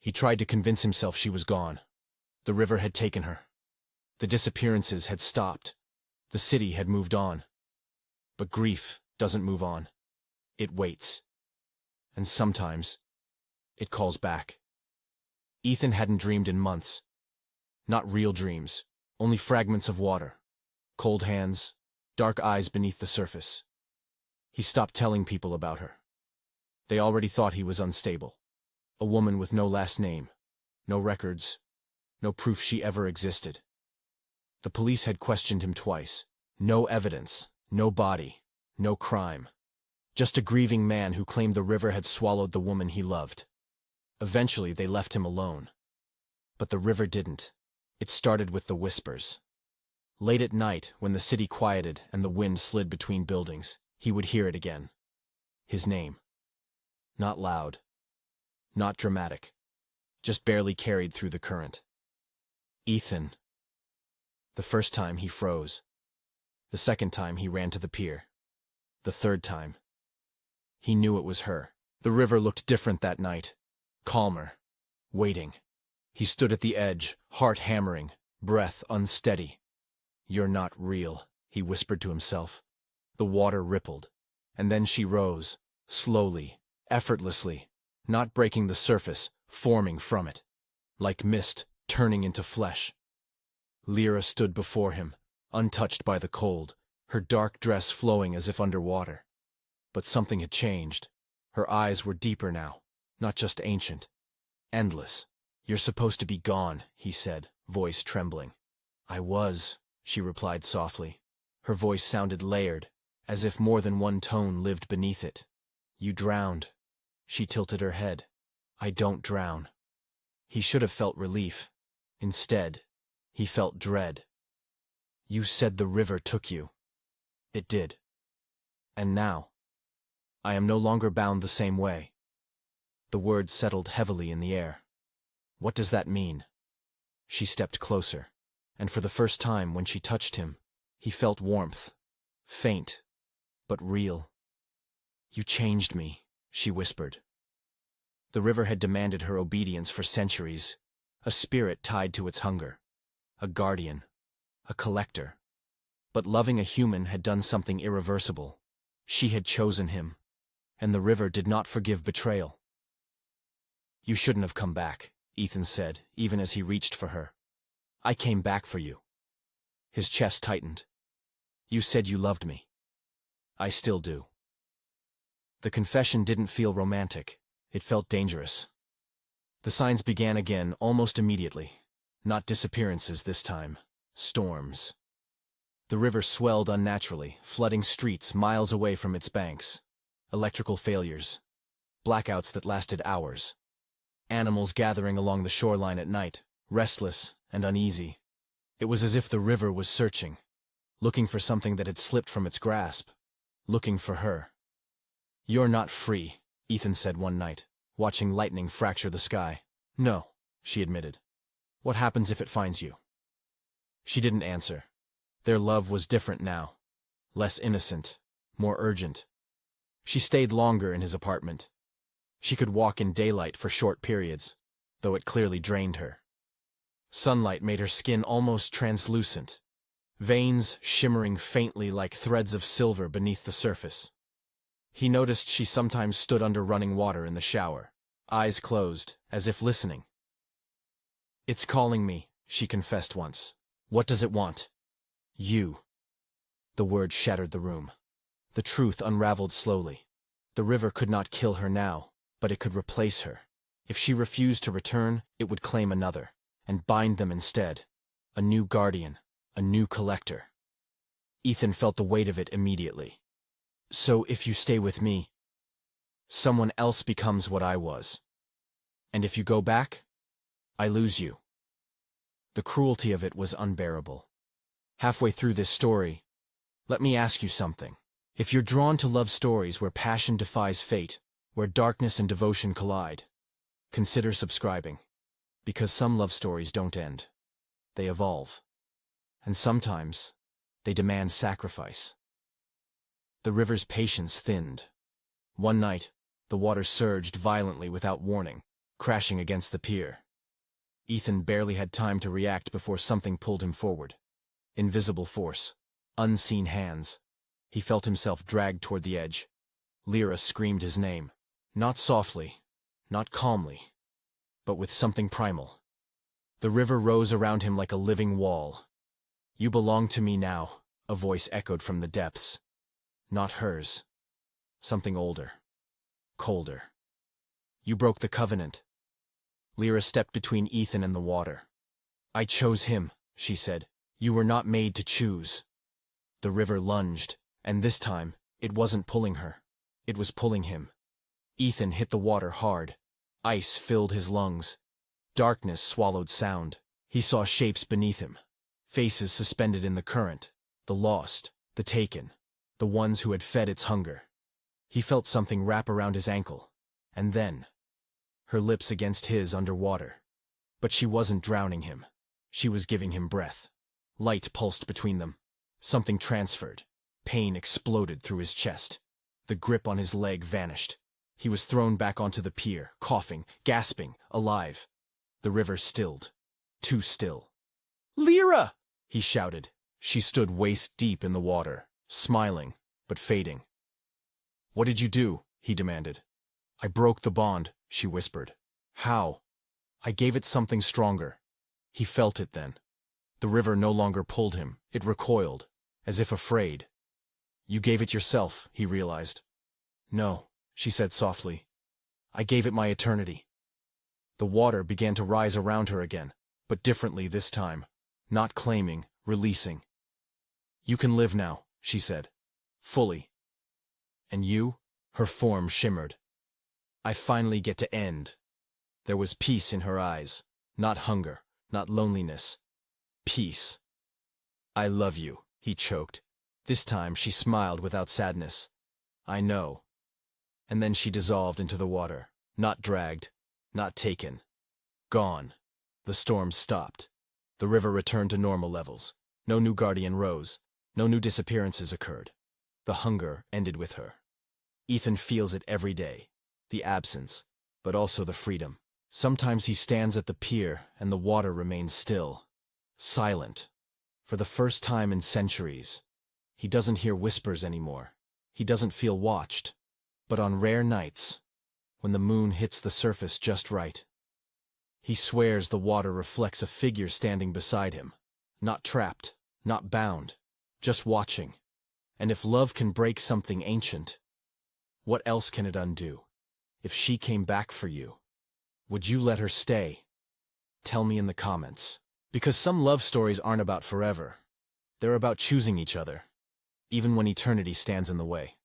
He tried to convince himself she was gone. The river had taken her. The disappearances had stopped. The city had moved on. But grief doesn't move on. It waits. And sometimes, it calls back. Ethan hadn't dreamed in months. Not real dreams, only fragments of water. Cold hands, dark eyes beneath the surface. He stopped telling people about her. They already thought he was unstable. A woman with no last name, no records, no proof she ever existed. The police had questioned him twice. No evidence, no body, no crime. Just a grieving man who claimed the river had swallowed the woman he loved. Eventually, they left him alone. But the river didn't. It started with the whispers. Late at night, when the city quieted and the wind slid between buildings, he would hear it again. His name. Not loud. Not dramatic. Just barely carried through the current. Ethan. The first time he froze. The second time he ran to the pier. The third time. He knew it was her. The river looked different that night. Calmer. Waiting. He stood at the edge, heart hammering, breath unsteady. "You're not real," he whispered to himself. The water rippled, and then she rose, slowly, effortlessly, not breaking the surface, forming from it. Like mist, turning into flesh. Lyra stood before him, untouched by the cold, her dark dress flowing as if underwater. But something had changed. Her eyes were deeper now, not just ancient. Endless. "You're supposed to be gone," he said, voice trembling. "I was," she replied softly. Her voice sounded layered, as if more than one tone lived beneath it. "You drowned." She tilted her head. "I don't drown." He should have felt relief. Instead, he felt dread. "You said the river took you." "It did. And now, I am no longer bound the same way." The words settled heavily in the air. "What does that mean?" She stepped closer, and for the first time when she touched him, he felt warmth. Faint, but real. "You changed me," she whispered. The river had demanded her obedience for centuries, a spirit tied to its hunger, a guardian, a collector. But loving a human had done something irreversible. She had chosen him, and the river did not forgive betrayal. "You shouldn't have come back," Ethan said, even as he reached for her. "I came back for you." His chest tightened. "You said you loved me." "I still do." The confession didn't feel romantic. It felt dangerous. The signs began again almost immediately. Not disappearances this time. Storms. The river swelled unnaturally, flooding streets miles away from its banks. Electrical failures. Blackouts that lasted hours. Animals gathering along the shoreline at night, restless and uneasy. It was as if the river was searching, looking for something that had slipped from its grasp, looking for her. "You're not free," Ethan said one night, watching lightning fracture the sky. "No," she admitted. "What happens if it finds you?" She didn't answer. Their love was different now. Less innocent, more urgent. She stayed longer in his apartment. She could walk in daylight for short periods, though it clearly drained her. Sunlight made her skin almost translucent, veins shimmering faintly like threads of silver beneath the surface. He noticed she sometimes stood under running water in the shower, eyes closed, as if listening. "It's calling me," she confessed once. "What does it want?" "You." The word shattered the room. The truth unraveled slowly. The river could not kill her now, but it could replace her. If she refused to return, it would claim another, and bind them instead. A new guardian, a new collector. Ethan felt the weight of it immediately. "So if you stay with me, someone else becomes what I was. And if you go back, I lose you." The cruelty of it was unbearable. "Halfway through this story, let me ask you something. If you're drawn to love stories where passion defies fate, where darkness and devotion collide, consider subscribing. Because some love stories don't end. They evolve. And sometimes, they demand sacrifice." The river's patience thinned. One night, the water surged violently without warning, crashing against the pier. Ethan barely had time to react before something pulled him forward. Invisible force. Unseen hands. He felt himself dragged toward the edge. Lyra screamed his name. Not softly, not calmly, but with something primal. The river rose around him like a living wall. "You belong to me now," a voice echoed from the depths. Not hers. Something older. Colder. "You broke the covenant." Lyra stepped between Ethan and the water. "I chose him," she said. "You were not made to choose." The river lunged, and this time, it wasn't pulling her. It was pulling him. Ethan hit the water hard. Ice filled his lungs. Darkness swallowed sound. He saw shapes beneath him. Faces suspended in the current. The lost, the taken, the ones who had fed its hunger. He felt something wrap around his ankle. And then, her lips against his underwater. But she wasn't drowning him. She was giving him breath. Light pulsed between them. Something transferred. Pain exploded through his chest. The grip on his leg vanished. He was thrown back onto the pier, coughing, gasping, alive. The river stilled. Too still. "Lyra!" he shouted. She stood waist-deep in the water, smiling, but fading. "What did you do?" he demanded. "I broke the bond," she whispered. "How?" "I gave it something stronger." He felt it then. The river no longer pulled him. It recoiled, as if afraid. "You gave it yourself," he realized. "No," she said softly. "I gave it my eternity." The water began to rise around her again, but differently this time. Not claiming, releasing. "You can live now," she said. "Fully." "And you?" Her form shimmered. "I finally get to end." There was peace in her eyes. Not hunger, not loneliness. Peace. "I love you," he choked. This time she smiled without sadness. "I know." And then she dissolved into the water. Not dragged. Not taken. Gone. The storm stopped. The river returned to normal levels. No new guardian rose. No new disappearances occurred. The hunger ended with her. Ethan feels it every day. The absence, but also the freedom. Sometimes he stands at the pier and the water remains still. Silent. For the first time in centuries. He doesn't hear whispers anymore. He doesn't feel watched. But on rare nights, when the moon hits the surface just right, he swears the water reflects a figure standing beside him. Not trapped, not bound, just watching. And if love can break something ancient, what else can it undo? If she came back for you, would you let her stay? Tell me in the comments. Because some love stories aren't about forever. They're about choosing each other, even when eternity stands in the way.